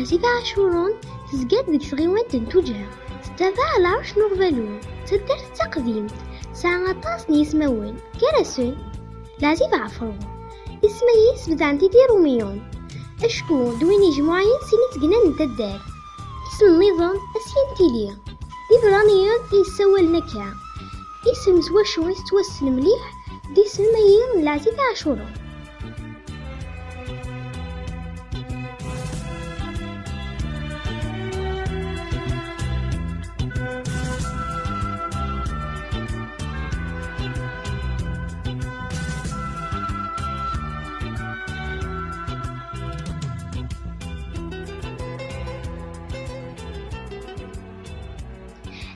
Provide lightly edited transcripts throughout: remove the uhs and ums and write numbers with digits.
لعزيفة عاشورون تزقاد ذيك ثغيوان تنتوجها تتابع العرش نغفلون تدر تقديمت ساعة طاسني يسمون كرسون لعزيفة عفرون اسميس بدعنتي دي روميون أشكون دويني جمعين سيني تقنان تدار اسم النظام أسين تيليا إبرانيون يسوى النكا اسم سواشو يستوسن مليح دي سميين لعزيفة عاشورون.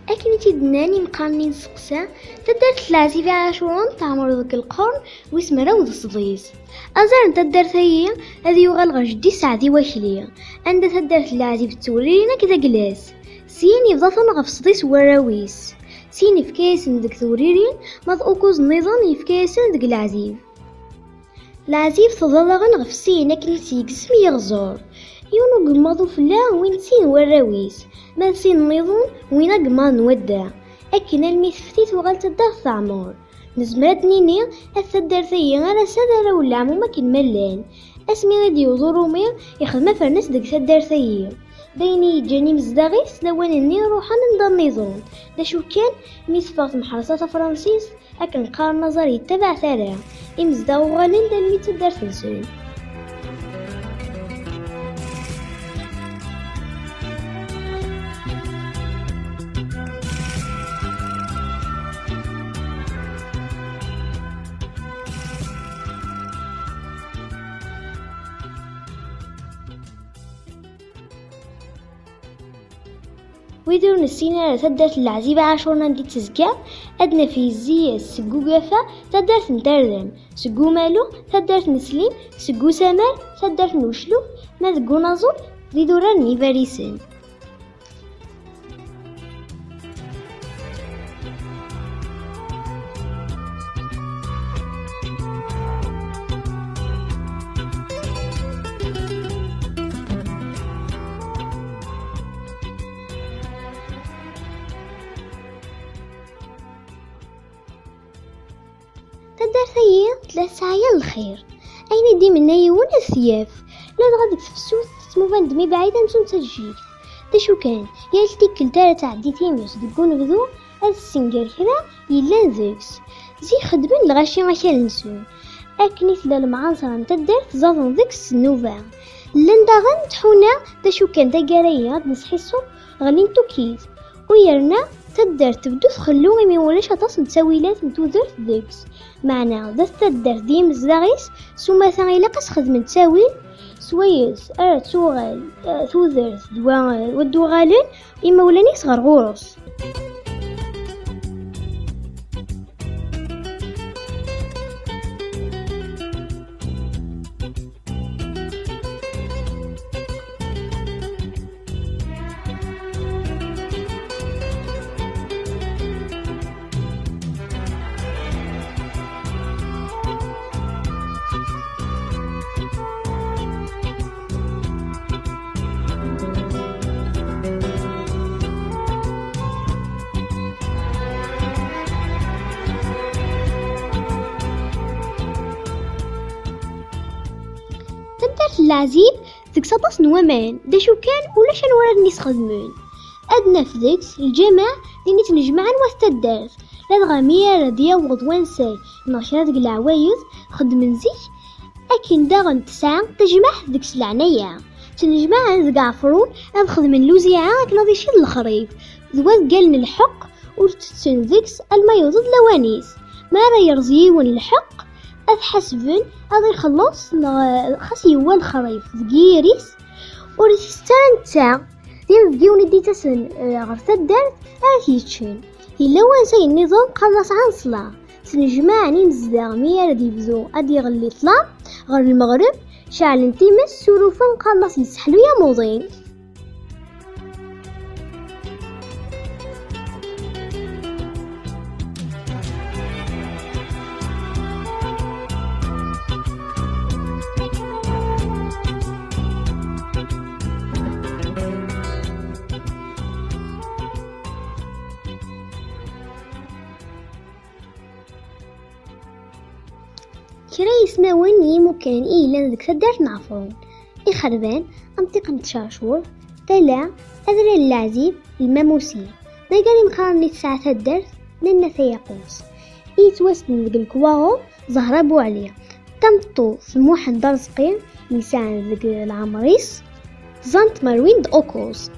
أكنتي دناني مقارنين سقسا تدرت العزيفة عاشورون تعمر ذاك القرن واسم راود الصديس أزار تدرت هي هذي يغلغ جدي سعدي وكلية عند تدرت العزيفة تورينا كذا جلاس سيني يفضل غف صديس وراويس سيني في كاس ندك ثوريرين مضؤكوز نظام في كاس ندك العزيف العزيف تظلغن غف سينا كنتي قسم يغزور يونو قمضو فلا وين سين وراويس ما سين نظن وين قما نودع أكن المثفتيت وغالت الدار ثعمور نزمرات نيني الثدار ثي على سدر ولا عمو ما كن ملان اسمي غادي وزورو مير يخدم فرنس ديك ثدار ثي بيني جاني مزداغيس لوان اني روحا نضل نظام دا شو كان ميسفاغت محرصات فرنسيس أكن قار نظري يتبع ثرا امزداغو غالين دا الميت الدار ثنسون. ويدرون السينة تدرت العزيبة عاشورنا دي تزكى أدنى في الزية سقو قفا تدرت نتردم سقو مالو تدرت نسليم سقو سمر تدرت نوشلو ماذقو نظر ذي دوران نيفاريسين. تدار ثيا 3 ساعات الخير أين دي من يون الثياف لا غادي تفسوت تموفان دمي بعيدا نسون تسجيل دا شو كان يالتي كلتا تعدي تيميوس دقون غذو هاد السنجر كذا يلان ذيكس زي خدمن الغاشي غاشي نسون أكني ثلا المعاصرة نتدار تزاضن ذيكس نوفا لندغن تحونا دا شو كان دا قاريا نسحسو غنين توكيز ويرنا تدار تبدو تخلو مي ولاش هتصم تساويلات نتوذرت ذيكس معنا ذا تدار ديم الزغيس سوما ثاني قص خدمة تساويل سويس توغال توذرت ودوغالين إما ولاني صغر غورس. تدرت العزيب ذيك سطاس نوامان دا شو كان ولا شان ورا الناس خدمون أدنى في ذيكس الجماع اللي نتنجمعن واستدارت لا دغامية رديا وغضوانساي ناشرات العوايد خدمن زيك أكن داغن تسعة تجمع ذيكس العناية تنجمع ذيك عفرون أد خدمن لوزيعة كنادي شيد الخريف ذوات قالن الحق ورتتسن ذيكس المايوضد لوانيس ما راه يرزيون الحق أذ حسبن هذا يخلص خاص هو الخريف ذكيريس وريستان تاع ديال ديوني دي تسن غرفة الدار هاتيتشين إلا وانسى النظام قلص عن صلاة سنجمعني مزداغ ميا ردي بزو أدي غلي طلع غير المغرب شعل انتمس سروفا قلص يسحلو يا موضين. كرا يسماوني ممكن إيلا ذك تدارت نعفرون إخربان أنطق نتشاشور تلا أذر اللاعزيب الماموسي ما قال مقارني تسعة تدارت لنا ثياقوس يتوسن ذك الكواغو زهربو عليه تمطو في موحن درزقين لسان ذك العمريس زانت مروين أوكوز.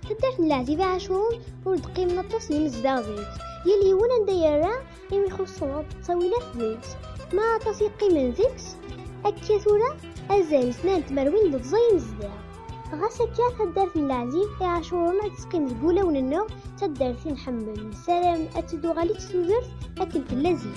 تدرت العزيبة عاشورون ورد قيمة تصميم الزاغيت يلي ونا نديرا يمي خصوصا تصويلات زيت ما تصيقي من زيكس أكيثورا أزال سنان تمروين ضد زين الزداغ غاسا كات تدرت العزيب عاشورون تسقيم زقولة وننو تدرت نحمل السلام أتدو غالي تسوزرت أكل اللذيذ.